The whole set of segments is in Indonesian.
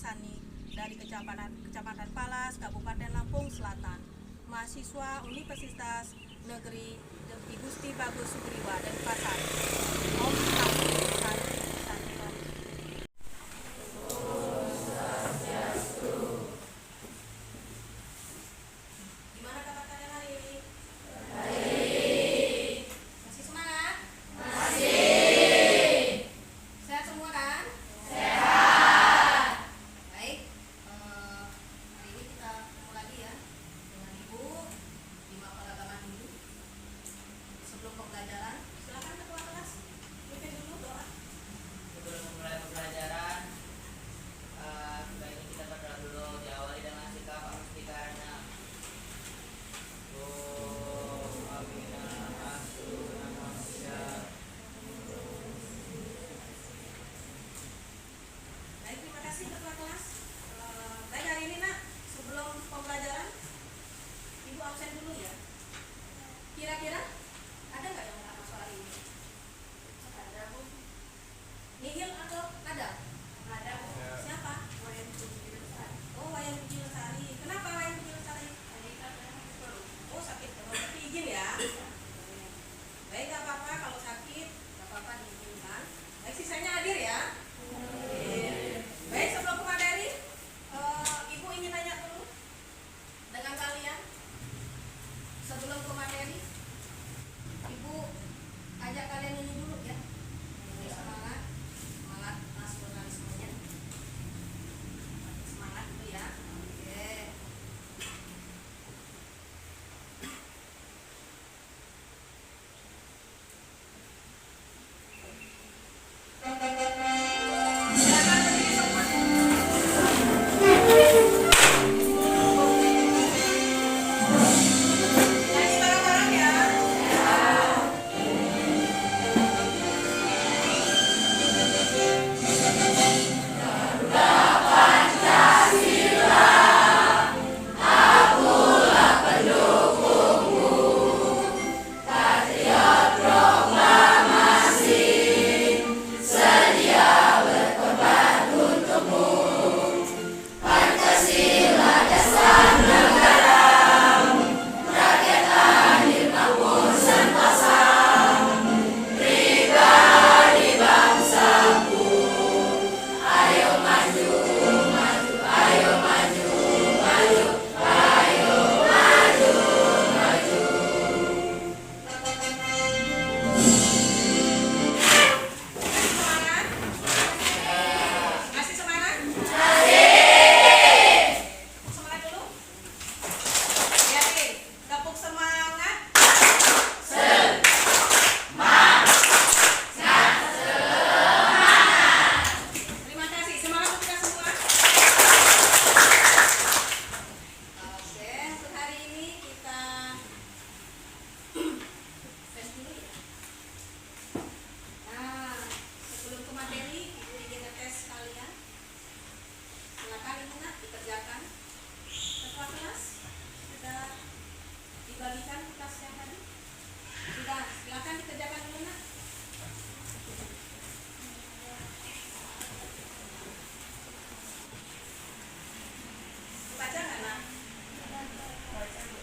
Sani dari Kecamatan Palas, Kabupaten Lampung Selatan. Mahasiswa Universitas Negeri I Gusti Bagus Sugriwa Denpasar. Om Santi Santi Om. Gimana kabar kalian hari ini? Masih semangat? Masih. Sehat semua kan? Sehat. Baik. Hari ini kita ketemu lagi ya dengan Ibu di Mapel Agama dulu. Sebelum pembelajaran, silakan ketua kelas pimpin dulu doa. Sebelum memulai pembelajaran, sebaiknya kita berdoa dulu, diawali dengan sikap amustika. Baik, terima kasih ketua kelas. Baik, hari ini nak, sebelum pembelajaran, Ibu absen dulu ya. Kira-kira ada nggak yang nggak masuk hari ini? Ada Bu. Nihil atau ada? Ada Bu. Siapa? Wayan Budi Lestari. Oh, Wayan Budi Lestari. Kenapa Wayan Budi Lestari? Oh, sakit perut. Berarti izin ya. Baik, nggak apa-apa kalau sakit, nggak apa-apa diizinkan. Baik, sisanya hadir ya. Baik, sebelum ke materi, Ibu ingin tanya dulu dengan kalian. Sebelum ke materi, Ibu ajak kalian nyanyi dulu ya. Semangat, semangat nasionalismenya. Semangat dulu ya. Oke. Silakan berdiri semua. Nyanyi bareng-bareng ya. Semangat? Masih semangat? Semangat dulu. Lihatin, tepuk semangat. Terima kasih. Semangat untuk kita semua. Oke, untuk hari ini kita tes dulu ya. Nah, sebelum ke materi, Ibu ingin ngetes kalian. Silakan Ibu nak dikerjakan. Ketua kelas sudah dibagikan tugasnya tadi. Sudah, silakan dikerjakan dulu nak. Baca nggak nak? Baca Bu.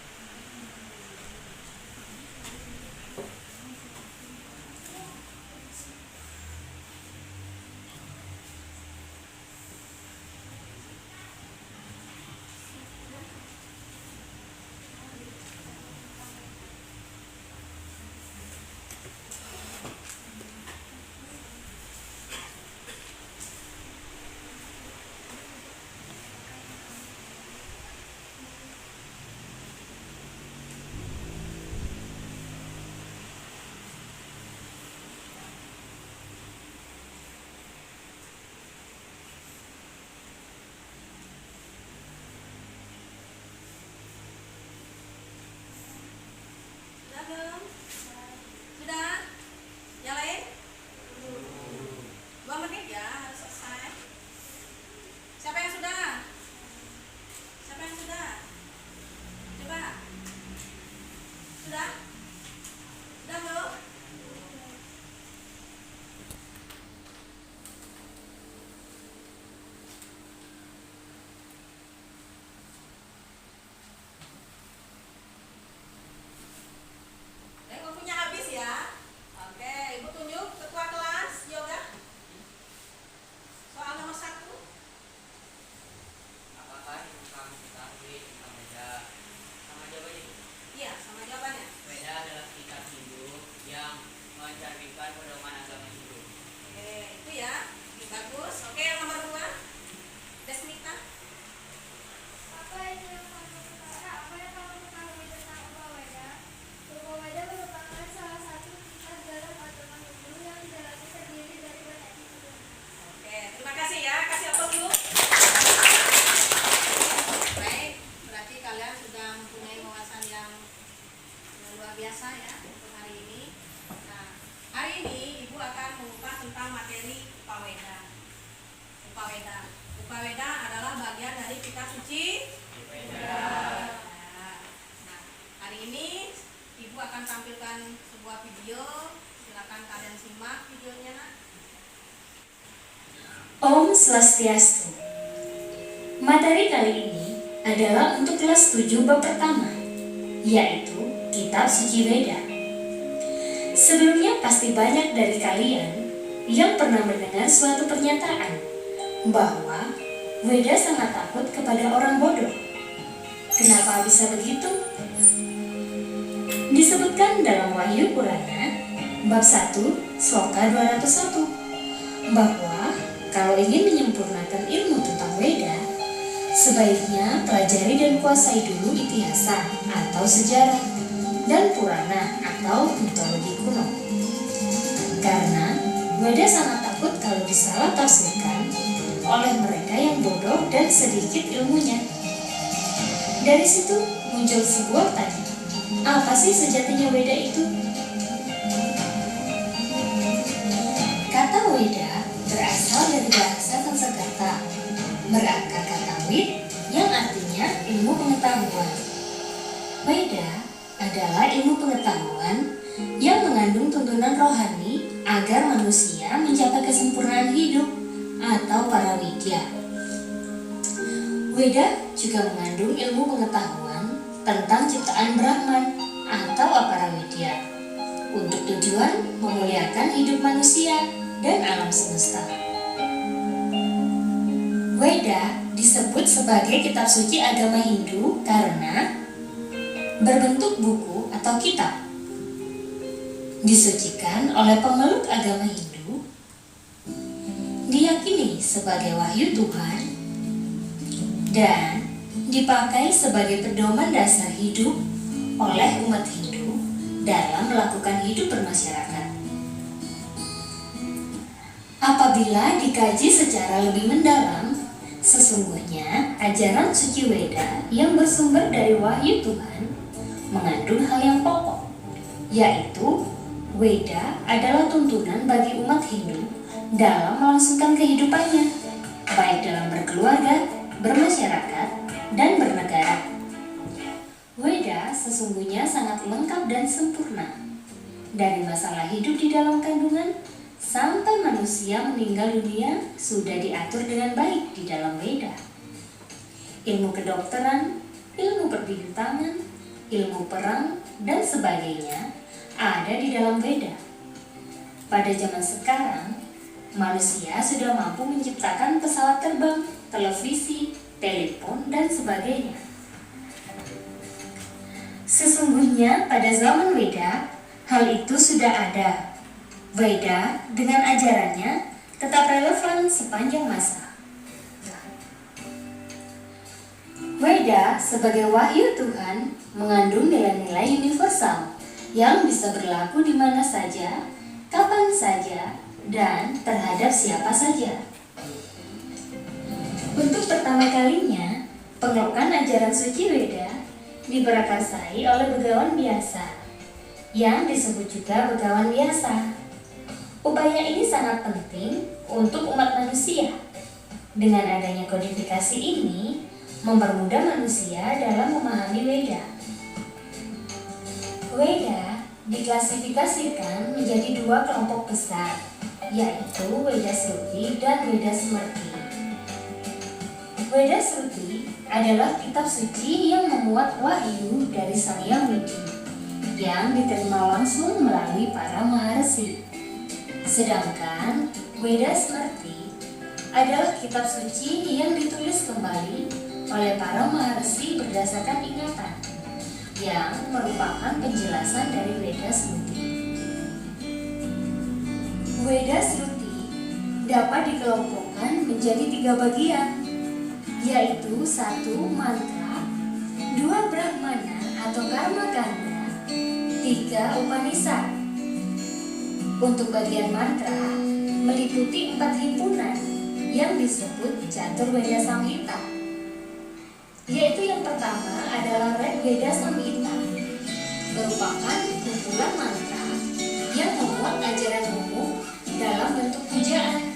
Sudah belum? Sudah? Yang lain? 2 menit ya, harus selesai. Siapa yang sudah? Siapa yang sudah? Coba. Sudah? Sudah belum? Upaweda. Upaweda. Upaweda adalah bagian dari kitab suci Weda. Nah, hari ini Ibu akan tampilkan sebuah video. Silakan kalian simak videonya, Nak. Om Swastiastu. Materi kali ini adalah untuk kelas 7 bab pertama, yaitu Kitab Suci Weda. Sebelumnya pasti banyak dari kalian yang pernah mendengar suatu pernyataan bahwa Weda sangat takut kepada orang bodoh. Kenapa bisa begitu? Disebutkan dalam Wahyu Purana bab 1 Sloka 201 bahwa kalau ingin menyempurnakan ilmu tentang Weda, sebaiknya pelajari dan kuasai dulu itihasa atau sejarah dan Purana atau mitologi kuno. Karena Weda sangat takut kalau disalah tafsirkan oleh mereka yang bodoh dan sedikit ilmunya. Dari situ muncul sebuah tanya, apa sih sejatinya Weda itu? Kata Weda berasal dari bahasa Sanskerta, berakar kata wid yang artinya ilmu pengetahuan. Weda adalah ilmu pengetahuan yang mengandung tuntunan rohani agar manusia mencapai kesempurnaan hidup atau para widya. Weda juga mengandung ilmu pengetahuan tentang ciptaan Brahman atau apara widya untuk tujuan memuliakan hidup manusia dan alam semesta. Weda disebut sebagai kitab suci agama Hindu karena berbentuk buku atau kitab, disucikan oleh pemeluk agama Hindu, diyakini sebagai wahyu Tuhan, dan dipakai sebagai pedoman dasar hidup oleh umat Hindu dalam melakukan hidup bermasyarakat. Apabila dikaji secara lebih mendalam, sesungguhnya ajaran suci Weda yang bersumber dari wahyu Tuhan mengandung hal yang pokok, yaitu Weda adalah tuntunan bagi umat Hindu dalam melangsungkan kehidupannya, baik dalam berkeluarga, bermasyarakat, dan bernegara. Weda sesungguhnya sangat lengkap dan sempurna. Dari masalah hidup di dalam kandungan sampai manusia meninggal dunia sudah diatur dengan baik di dalam Weda. Ilmu kedokteran, ilmu perbintangan, ilmu perang, dan sebagainya ada di dalam Weda. Pada zaman sekarang, manusia sudah mampu menciptakan pesawat terbang, televisi, telepon, dan sebagainya. Sesungguhnya pada zaman Weda, hal itu sudah ada. Weda dengan ajarannya tetap relevan sepanjang masa. Weda sebagai wahyu Tuhan mengandung nilai-nilai universal yang bisa berlaku di mana saja, kapan saja, dan terhadap siapa saja. Untuk pertama kalinya, pengelokan ajaran suci Weda diprakarsai oleh begawan biasa, yang disebut juga begawan biasa. Upaya ini sangat penting untuk umat manusia. Dengan adanya kodifikasi ini, mempermudah manusia dalam memahami Weda. Weda diklasifikasikan menjadi dua kelompok besar, yaitu Weda Sruti dan Weda Smrti. Weda Sruti adalah kitab suci yang memuat wahyu dari Sang Hyang Widi yang diterima langsung melalui para maharsi. Sedangkan Weda Smrti adalah kitab suci yang ditulis kembali oleh para maharsi berdasarkan ingatan, yang merupakan penjelasan dari Weda Smrti. Weda Sruti dapat dikelompokkan menjadi 3 bagian, yaitu 1 mantra, 2 brahmana atau karma kanda, 3 Upanishad. Untuk bagian mantra meliputi 4 himpunan yang disebut Catur Weda Samhita, yaitu yang pertama adalah Rig Veda Samhita, merupakan kumpulan mantra yang memuat ajaran umum dalam bentuk pujaan.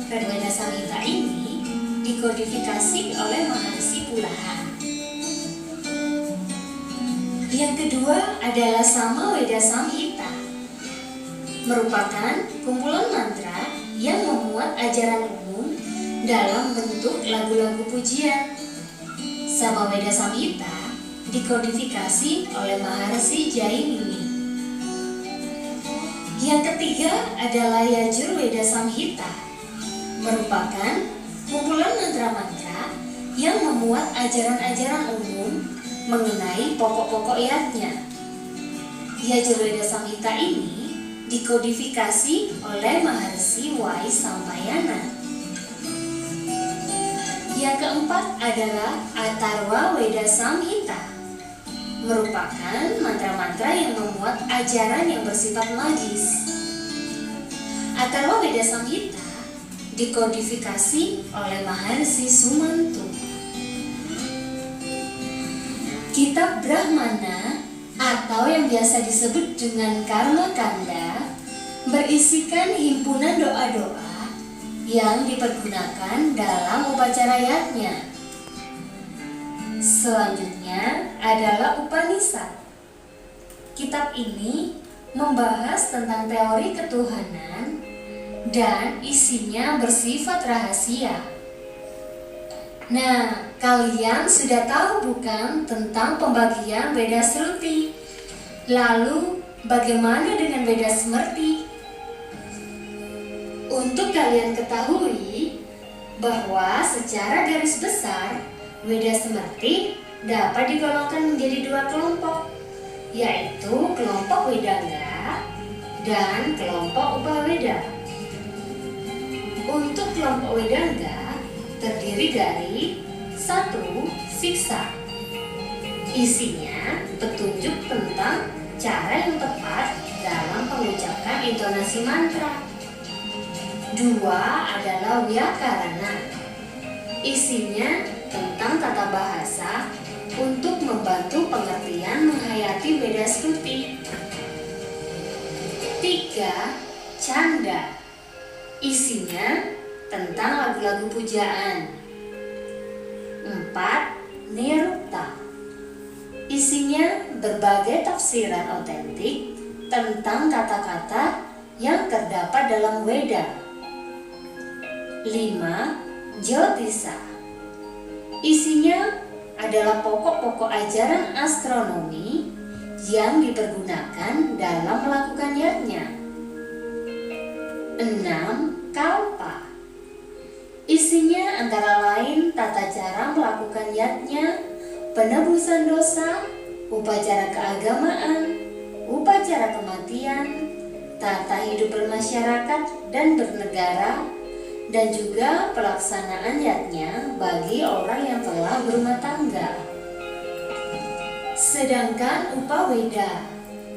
dan Weda Samhita ini dikodifikasi oleh Maharsi Pulaha. Yang kedua adalah Sama Weda Samhita, merupakan kumpulan mantra yang memuat ajaran umum dalam bentuk lagu-lagu pujian. Sama Weda Samhita dikodifikasi oleh Maharsi Jaimini. Yang ketiga adalah Yajur Weda Samhita, merupakan kumpulan mantra-mantra yang memuat ajaran-ajaran umum mengenai pokok-pokok yatnya. Yajur Weda Samhita ini dikodifikasi oleh Maharsi Wai Sampayana. Yang keempat adalah Atharva Weda Samhita, merupakan mantra-mantra yang memuat ajaran yang bersifat magis. Atharva Weda Samhita dikodifikasi oleh Maharsi Sumanto. Kitab Brahmana atau yang biasa disebut dengan Karma Kanda berisikan himpunan doa-doa yang dipergunakan dalam upacara yatnya. Selanjutnya adalah Upanishad. Kitab ini membahas tentang teori ketuhanan dan isinya bersifat rahasia. Nah, kalian sudah tahu bukan tentang pembagian Veda Shruti? Lalu, bagaimana dengan Veda Smrti? Untuk kalian ketahui bahwa secara garis besar Veda Smrti dapat digolongkan menjadi dua kelompok, yaitu kelompok Vedanga dan kelompok Upaveda. Untuk kelompok Vedanga terdiri dari 1. Siksa. Isinya petunjuk tentang cara yang tepat dalam mengucapkan intonasi mantra. 2 adalah Vyakarana. Isinya tentang tata bahasa untuk membantu pengertian menghayati Veda Shruti. 3. Canda. Isinya tentang lagu-lagu pujaan. 4. Nirukta. Isinya berbagai tafsiran otentik tentang kata-kata yang terdapat dalam Veda. 5. Jyotisa. Isinya adalah pokok-pokok ajaran astronomi yang dipergunakan dalam melakukan yatnya. 6. Kalpa. Isinya antara lain tata cara melakukan yatnya, penebusan dosa, upacara keagamaan, upacara kematian, tata hidup bermasyarakat dan bernegara, dan juga pelaksanaan yatnya bagi orang yang telah berumah tangga. Sedangkan Upaveda,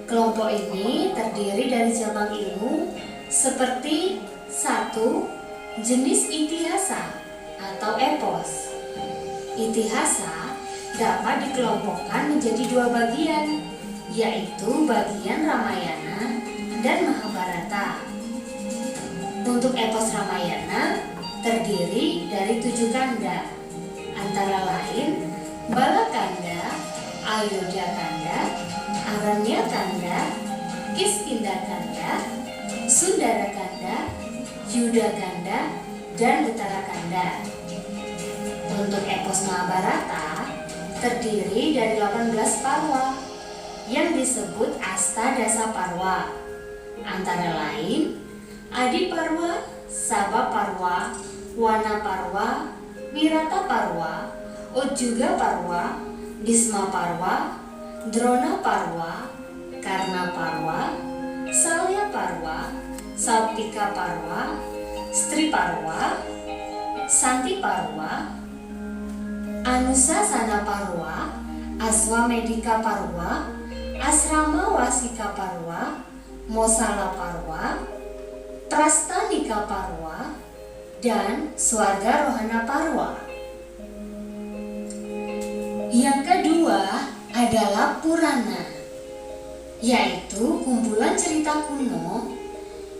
kelompok ini terdiri dari cabang ilmu seperti 1. Jenis itihasa atau epos. Itihasa dapat dikelompokkan menjadi 2 bagian, yaitu bagian Ramayana dan Mahabharata. Untuk epos Ramayana terdiri dari 7 kanda, antara lain Balakanda, Ayodhya Kanda, Aranya Kanda, Kiskindha Kanda, Sundara Kanda, Yuda Kanda, dan Uttara Kanda. Untuk epos Mahabharata terdiri dari 18 parwa yang disebut Astadasa Parwa, antara lain Adi Parwa, Sabha Parwa, Wana Parwa, Wirata Parwa, Ujjuga Parwa, Bhisma Parwa, Drona Parwa, Karna Parwa, Salya Parwa, Sauptika Parwa, Stri Parwa, Santi Parwa, Anusasana Parwa, Aswamedika Parwa, Asrama Wasika Parwa, Mosala Parwa, Prastanika Parwa, dan Swarga Rohana Parwa. Yang kedua adalah Purana, yaitu kumpulan cerita kuno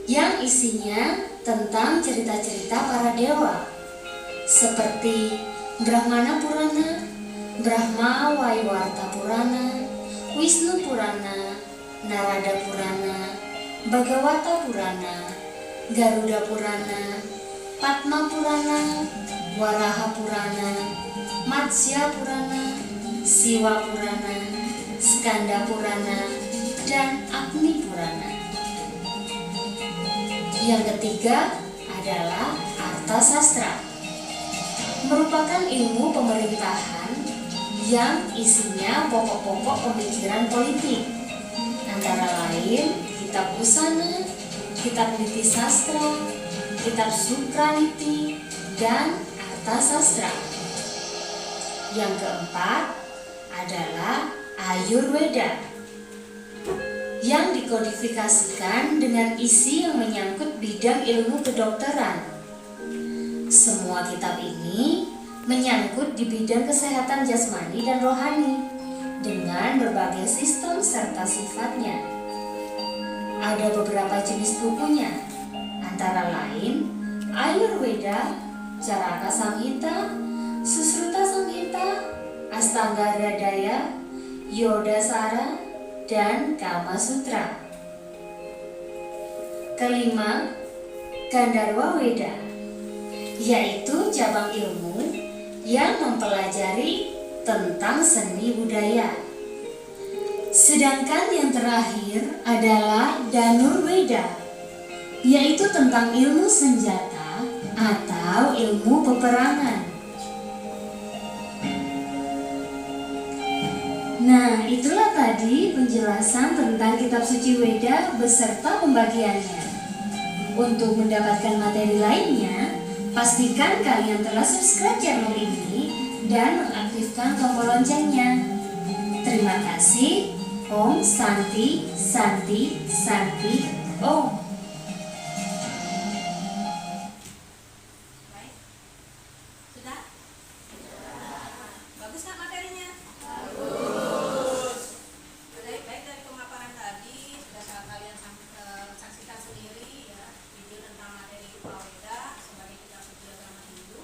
yang isinya tentang cerita-cerita para dewa seperti Brahmana Purana, Brahma Waiwarta Purana, Wisnu Purana, Narada Purana, Bhagavata Purana, Garuda Purana, Padma Purana, Waraha Purana, Matsya Purana, Siwa Purana, Skanda Purana, dan Agni Purana. Yang ketiga adalah Arthasastra, merupakan ilmu pemerintahan yang isinya pokok-pokok pemikiran politik, antara lain kitab Usana, kitab Niti Sastra, kitab Supraniti, dan Arthasastra. Yang keempat adalah Ayurveda, yang dikodifikasikan dengan isi yang menyangkut bidang ilmu kedokteran. Semua kitab ini menyangkut di bidang kesehatan jasmani dan rohani dengan berbagai sistem serta sifatnya. Ada beberapa jenis bukunya, antara lain Ayurveda, Caraka Samhita, Susruta Samhita, Astanga Hridaya, Yodasara, dan Kama Sutra. Kelima, Gandharva Veda, yaitu cabang ilmu yang mempelajari tentang seni budaya. Sedangkan yang terakhir adalah Dhanurveda, yaitu tentang ilmu senjata atau ilmu peperangan. Nah, itulah tadi penjelasan tentang kitab suci Weda beserta pembagiannya. Untuk mendapatkan materi lainnya, pastikan kalian telah subscribe channel ini dan mengaktifkan tombol loncengnya. Terima kasih. Om Santi, Santi, Santi, Om. Baik. Sudah? Bagus nggak materinya? Baik dari pemaparan tadi sudah kalian saksikan sendiri ya, video tentang materi Weda sebagai kitab suci agama Hindu,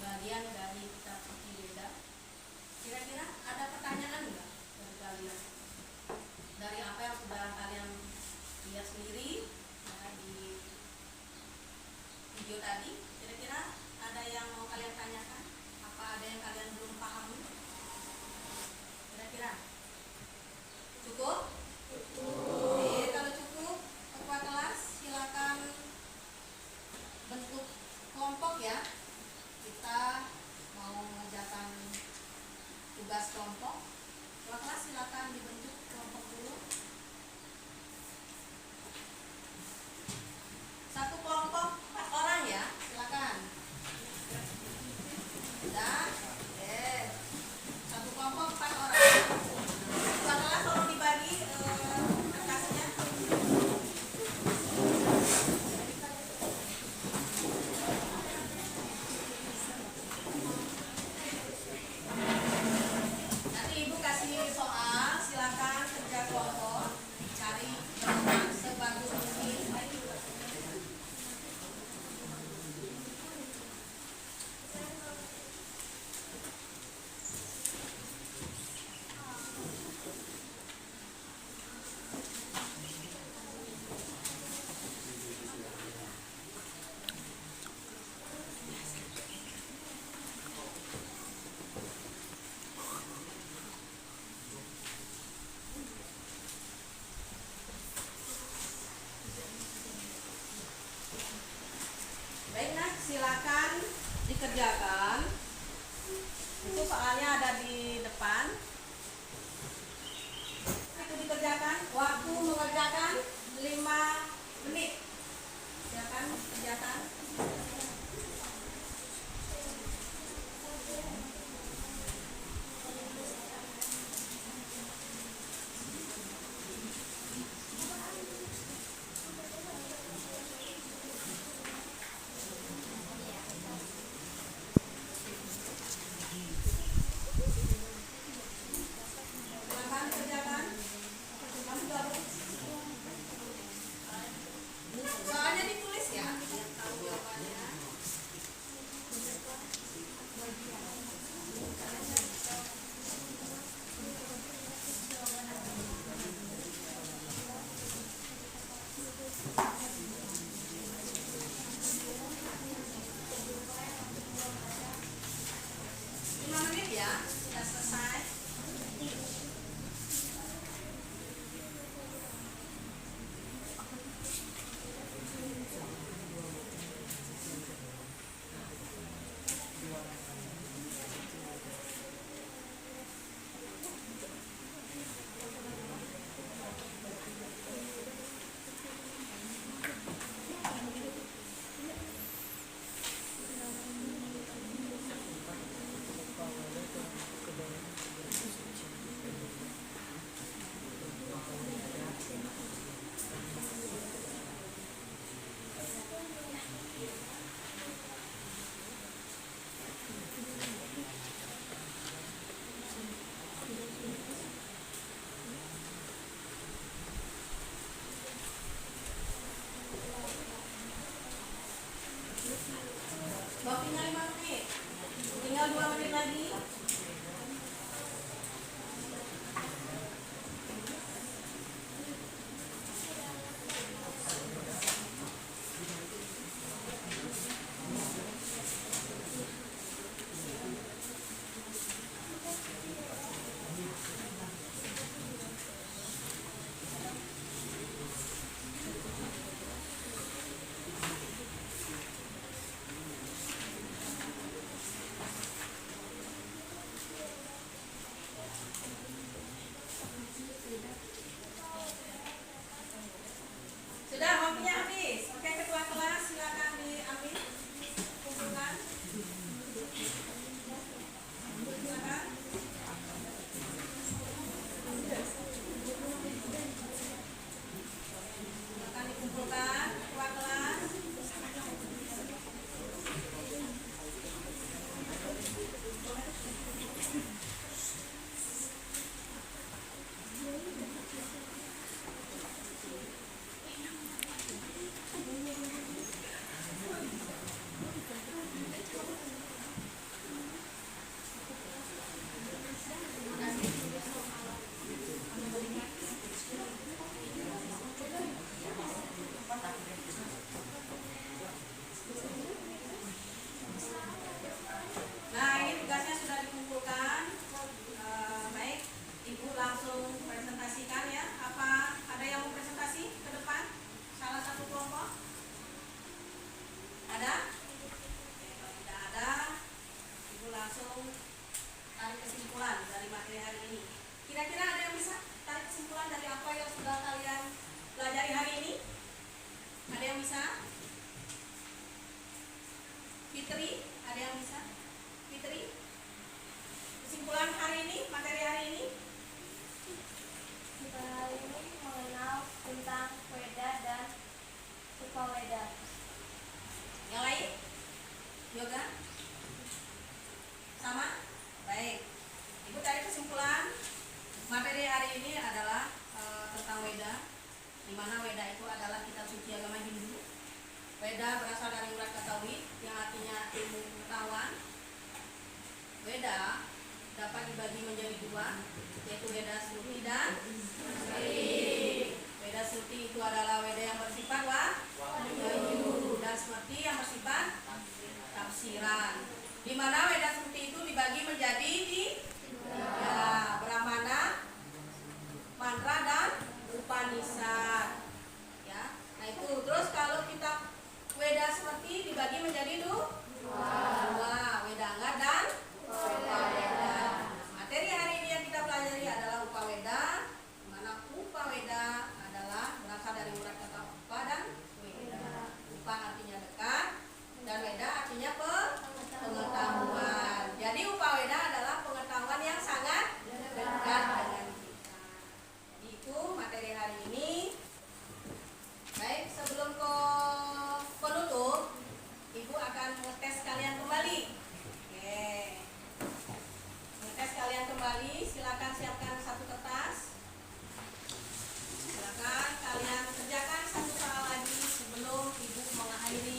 bagian dari kitab suci Weda. Kira-kira ada pertanyaan nggak dari kalian? Dari apa yang sudah kalian lihat sendiri ya, di video tadi, kira-kira ada yang mau kalian tanyakan? Apa ada yang kalian belum pahami? Kira-kira cukup? Oke, kalau cukup, ketua kelas silakan bentuk kelompok ya. Kita mau mengerjakan tugas kelompok. Ketua kelas silakan dibentuk kelompok dulu. Satu kelompok 4 orang ya, silakan. Sudah? Oke. Satu kelompok 4 orang. Ketua kelas tolong dibagi kertasnya. Nanti ibu kasih soal, silakan kerja kelompok, cari jawaban sebagus mungkin. Baik nak, silakan dikerjakan. Itu soalnya ada di depan. Itu dikerjakan. Waktu mengerjakan 5 menit. Silakan kerjakan. Silakan kerjakan. Kamu gabung. Soalnya ditulis ya. Waktunya 5 menit. Tinggal 2 menit lagi. Sudah, waktunya habis. Oke, ketua kelas silakan diambil, kumpulkan. Silakan. Silakan dikumpulkan, ketua kelas. Nah, ini tugasnya sudah dikumpulkan. Baik, Ibu langsung presentasikan ya. Apa ada yang mau presentasi ke depan? Salah satu kelompok? Ada? Oke, kalau tidak ada, Ibu langsung tarik kesimpulan dari materi hari ini. Kira-kira ada yang bisa tarik kesimpulan dari apa yang sudah kalian pelajari hari ini? Ada yang bisa? Fitri, ada yang bisa? Fitri, kesimpulan hari ini, materi hari ini? Kita hari ini mengenal tentang Weda dan Upaweda. Yang lain? Yoga? Sama? Baik. Ibu tarik kesimpulan materi hari ini adalah tentang Weda, di mana Weda itu adalah kitab suci agama Hindu. Weda berasal dari urat kata wid yang artinya ilmu pengetahuan. Weda dapat dibagi menjadi dua, yaitu Weda Shruti dan Smriti. Weda Shruti itu adalah Weda yang bersifat wahyu dan Smriti yang bersifat tafsiran. Di mana Weda Shruti itu dibagi menjadi ya, Brahmana, mantra dan Upanishad. Ya, nah itu terus kalau kita Weda Smriti dibagi menjadi dua, Wedanga dan Upaweda. Materi hari ini yang kita pelajari adalah Upaweda, di mana Upaweda adalah berasal dari urat kata Upa dan Weda. Upa artinya dekat dan Weda artinya pengetahuan. Jadi Upaweda adalah pengetahuan yang sangat dekat dengan kita. Jadi itu materi hari ini. Baik, sebelum ke penutup, Ibu akan mengetes kalian kembali. Oke. Mengetes kalian kembali, silakan siapkan satu kertas. Silakan kalian kerjakan satu soal lagi sebelum Ibu mengakhiri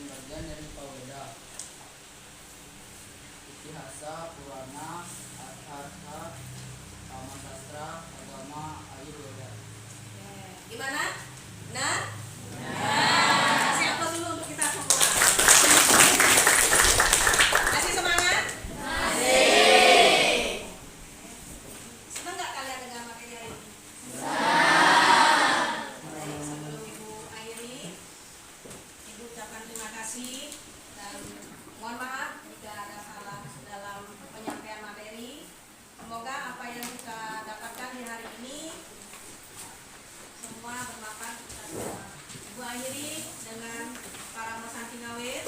bagian dari Paweda. Itihasa, Purana, Artha, Kama Sastra, Agama, Ayurveda. Gimana? Benar? Kasih aplaus dulu untuk kita semua. Masih semangat? Masih. Senang nggak kalian dengan materi hari ini? Baik, sebelum Ibu akhiri, Ibu ucapkan terima kasih dan mohon maaf jika ada salah dalam penyampaian materi. Semoga apa yang kita dapatkan di hari ini semua bermanfaat kita semua. Ibu akhiri dengan para Masanti Ngawit.